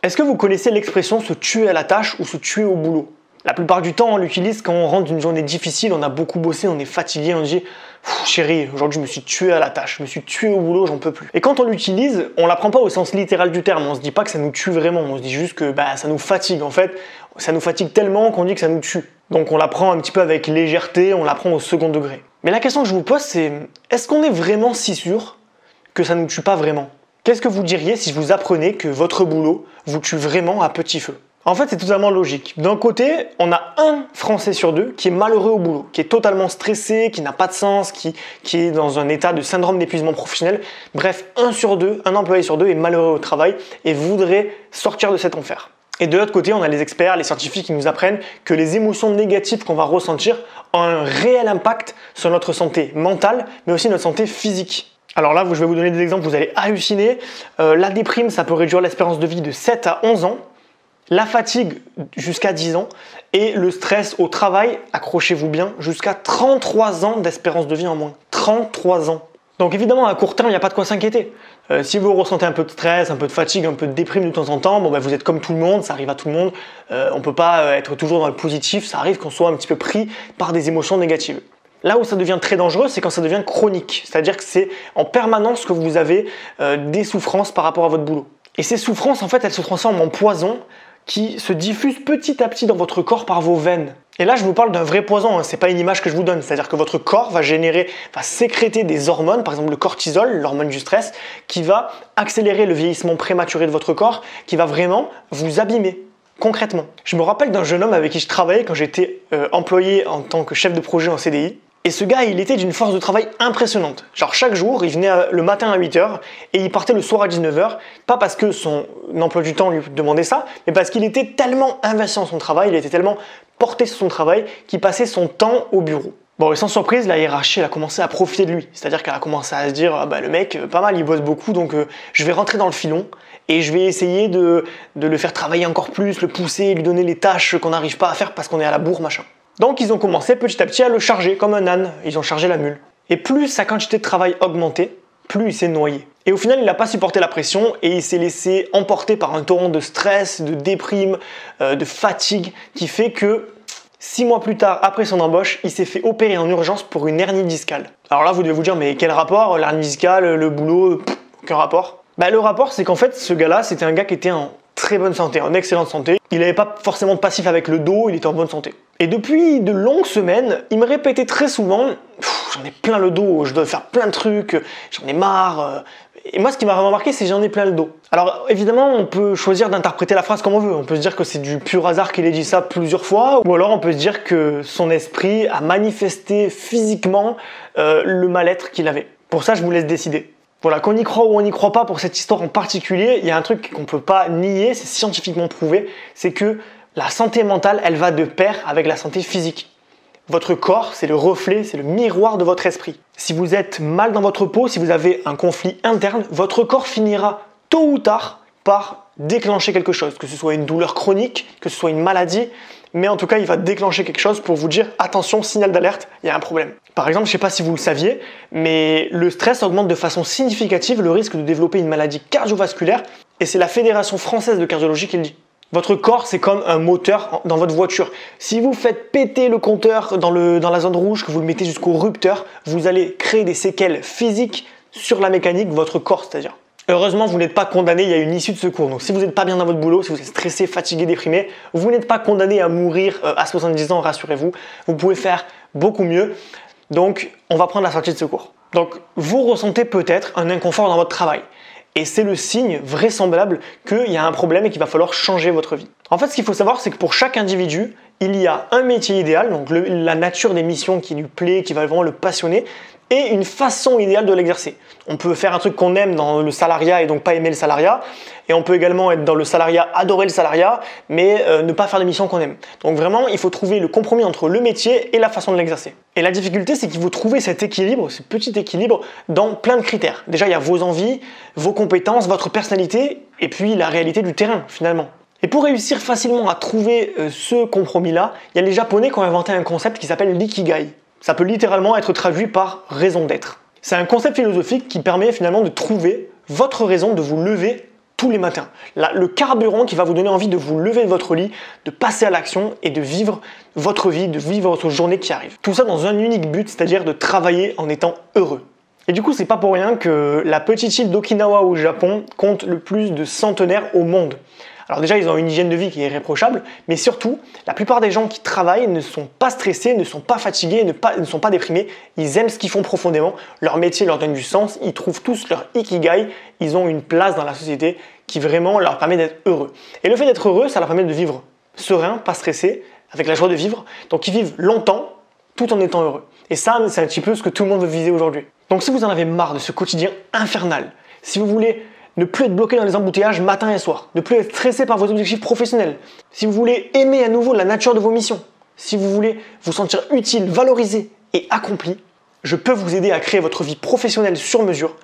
Est-ce que vous connaissez l'expression se tuer à la tâche ou se tuer au boulot? La plupart du temps, on l'utilise quand on rentre d'une journée difficile, on a beaucoup bossé, on est fatigué, on dit « Chérie, aujourd'hui je me suis tué à la tâche, je me suis tué au boulot, j'en peux plus ». Et quand on l'utilise, on la prend pas au sens littéral du terme, on se dit pas que ça nous tue vraiment, on se dit juste que ça nous fatigue. En fait, ça nous fatigue tellement qu'on dit que ça nous tue. Donc on la prend un petit peu avec légèreté, on la prend au second degré. Mais la question que je vous pose, c'est est-ce qu'on est vraiment si sûr que ça ne nous tue pas vraiment? Qu'est-ce que vous diriez si je vous apprenais que votre boulot vous tue vraiment à petit feu? En fait, c'est totalement logique. D'un côté, on a un Français sur deux qui est malheureux au boulot, qui est totalement stressé, qui n'a pas de sens, qui est dans un état de syndrome d'épuisement professionnel. Bref, un employé sur deux est malheureux au travail et voudrait sortir de cet enfer. Et de l'autre côté, on a les experts, les scientifiques qui nous apprennent que les émotions négatives qu'on va ressentir ont un réel impact sur notre santé mentale, mais aussi notre santé physique. Alors là, je vais vous donner des exemples, vous allez halluciner. La déprime, ça peut réduire l'espérance de vie de 7 à 11 ans. La fatigue jusqu'à 10 ans et le stress au travail, accrochez-vous bien, jusqu'à 33 ans d'espérance de vie en moins. 33 ans. Donc évidemment, à court terme, il n'y a pas de quoi s'inquiéter. Si vous ressentez un peu de stress, un peu de fatigue, un peu de déprime de temps en temps, vous êtes comme tout le monde, ça arrive à tout le monde. On ne peut pas être toujours dans le positif, ça arrive qu'on soit un petit peu pris par des émotions négatives. Là où ça devient très dangereux, c'est quand ça devient chronique. C'est-à-dire que c'est en permanence que vous avez des souffrances par rapport à votre boulot. Et ces souffrances, en fait, elles se transforment en poison qui se diffuse petit à petit dans votre corps par vos veines. Et là, je vous parle d'un vrai poison, c'est pas une image que je vous donne. C'est-à-dire que votre corps va sécréter des hormones, par exemple le cortisol, l'hormone du stress, qui va accélérer le vieillissement prématuré de votre corps, qui va vraiment vous abîmer. Concrètement. Je me rappelle d'un jeune homme avec qui je travaillais quand j'étais employé en tant que chef de projet en CDI. Et ce gars, il était d'une force de travail impressionnante. Genre chaque jour, il venait le matin à 8h et il partait le soir à 19h. Pas parce que son emploi du temps lui demandait ça, mais parce qu'il était tellement investi dans son travail, il était tellement porté sur son travail qu'il passait son temps au bureau. Bon, et sans surprise, la hiérarchie, elle a commencé à profiter de lui. C'est-à-dire qu'elle a commencé à se dire, le mec, pas mal, il bosse beaucoup, donc je vais rentrer dans le filon et je vais essayer de le faire travailler encore plus, le pousser, lui donner les tâches qu'on n'arrive pas à faire parce qu'on est à la bourre, machin. Donc ils ont commencé petit à petit à le charger comme un âne, ils ont chargé la mule. Et plus sa quantité de travail augmentait, plus il s'est noyé. Et au final, il n'a pas supporté la pression et il s'est laissé emporter par un torrent de stress, de déprime, de fatigue, qui fait que 6 mois plus tard, après son embauche, il s'est fait opérer en urgence pour une hernie discale. Alors là, vous devez vous dire, mais quel rapport? L'hernie discale, le boulot, aucun rapport. Le rapport, c'est qu'en fait, ce gars-là, c'était un gars qui était en très bonne santé, en excellente santé. Il n'avait pas forcément de passif avec le dos, il était en bonne santé. Et depuis de longues semaines, il me répétait très souvent « J'en ai plein le dos, je dois faire plein de trucs, j'en ai marre. » Et moi, ce qui m'a vraiment marqué, c'est « J'en ai plein le dos ». Alors évidemment, on peut choisir d'interpréter la phrase comme on veut. On peut se dire que c'est du pur hasard qu'il ait dit ça plusieurs fois, ou alors on peut se dire que son esprit a manifesté physiquement le mal-être qu'il avait. Pour ça, je vous laisse décider. Voilà, qu'on y croit ou on n'y croit pas pour cette histoire en particulier, il y a un truc qu'on ne peut pas nier, c'est scientifiquement prouvé, c'est que la santé mentale, elle va de pair avec la santé physique. Votre corps, c'est le reflet, c'est le miroir de votre esprit. Si vous êtes mal dans votre peau, si vous avez un conflit interne, votre corps finira tôt ou tard par déclencher quelque chose, que ce soit une douleur chronique, que ce soit une maladie, mais en tout cas, il va déclencher quelque chose pour vous dire « Attention, signal d'alerte, il y a un problème ». Par exemple, je ne sais pas si vous le saviez, mais le stress augmente de façon significative le risque de développer une maladie cardiovasculaire, et c'est la Fédération française de cardiologie qui le dit. Votre corps, c'est comme un moteur dans votre voiture. Si vous faites péter le compteur dans la zone rouge, que vous le mettez jusqu'au rupteur, vous allez créer des séquelles physiques sur la mécanique de votre corps, c'est-à-dire. Heureusement, vous n'êtes pas condamné, il y a une issue de secours. Donc si vous n'êtes pas bien dans votre boulot, si vous êtes stressé, fatigué, déprimé, vous n'êtes pas condamné à mourir à 70 ans, rassurez-vous. Vous pouvez faire beaucoup mieux. Donc, on va prendre la sortie de secours. Donc, vous ressentez peut-être un inconfort dans votre travail. Et c'est le signe vraisemblable qu'il y a un problème et qu'il va falloir changer votre vie. En fait, ce qu'il faut savoir, c'est que pour chaque individu, il y a un métier idéal, donc la nature des missions qui lui plaît, qui va vraiment le passionner, et une façon idéale de l'exercer. On peut faire un truc qu'on aime dans le salariat et donc pas aimer le salariat, et on peut également être dans le salariat, adorer le salariat, mais ne pas faire des missions qu'on aime. Donc vraiment, il faut trouver le compromis entre le métier et la façon de l'exercer. Et la difficulté, c'est qu'il faut trouver cet équilibre, ce petit équilibre, dans plein de critères. Déjà, il y a vos envies, vos compétences, votre personnalité, et puis la réalité du terrain, finalement. Et pour réussir facilement à trouver ce compromis-là, il y a les Japonais qui ont inventé un concept qui s'appelle l'ikigai. Ça peut littéralement être traduit par raison d'être. C'est un concept philosophique qui permet finalement de trouver votre raison de vous lever tous les matins. Le carburant qui va vous donner envie de vous lever de votre lit, de passer à l'action et de vivre votre vie, de vivre votre journée qui arrive. Tout ça dans un unique but, c'est-à-dire de travailler en étant heureux. Et du coup, c'est pas pour rien que la petite île d'Okinawa au Japon compte le plus de centenaires au monde. Alors déjà, ils ont une hygiène de vie qui est irréprochable, mais surtout, la plupart des gens qui travaillent ne sont pas stressés, ne sont pas fatigués, ne sont pas déprimés. Ils aiment ce qu'ils font profondément, leur métier leur donne du sens, ils trouvent tous leur ikigai, ils ont une place dans la société qui vraiment leur permet d'être heureux. Et le fait d'être heureux, ça leur permet de vivre serein, pas stressé, avec la joie de vivre. Donc ils vivent longtemps tout en étant heureux. Et ça, c'est un petit peu ce que tout le monde veut viser aujourd'hui. Donc si vous en avez marre de ce quotidien infernal, si vous voulez ne plus être bloqué dans les embouteillages matin et soir, ne plus être stressé par vos objectifs professionnels, si vous voulez aimer à nouveau la nature de vos missions, si vous voulez vous sentir utile, valorisé et accompli, je peux vous aider à créer votre vie professionnelle sur mesure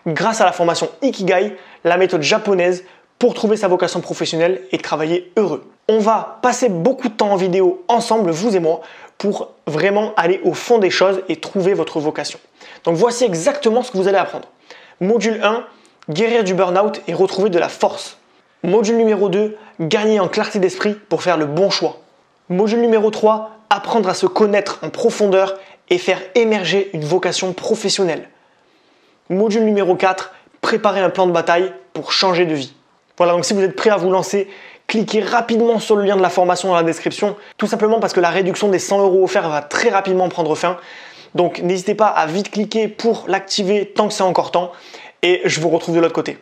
grâce à la formation Ikigai, la méthode japonaise pour trouver sa vocation professionnelle et travailler heureux. On va passer beaucoup de temps en vidéo ensemble, vous et moi, pour vraiment aller au fond des choses et trouver votre vocation. Donc voici exactement ce que vous allez apprendre. Module 1, guérir du burn-out et retrouver de la force. Module numéro 2, gagner en clarté d'esprit pour faire le bon choix. Module numéro 3, apprendre à se connaître en profondeur et faire émerger une vocation professionnelle. Module numéro 4, préparer un plan de bataille pour changer de vie. Voilà, donc si vous êtes prêt à vous lancer, cliquez rapidement sur le lien de la formation dans la description, tout simplement parce que la réduction des 100 € offerts va très rapidement prendre fin. Donc n'hésitez pas à vite cliquer pour l'activer tant que c'est encore temps et je vous retrouve de l'autre côté.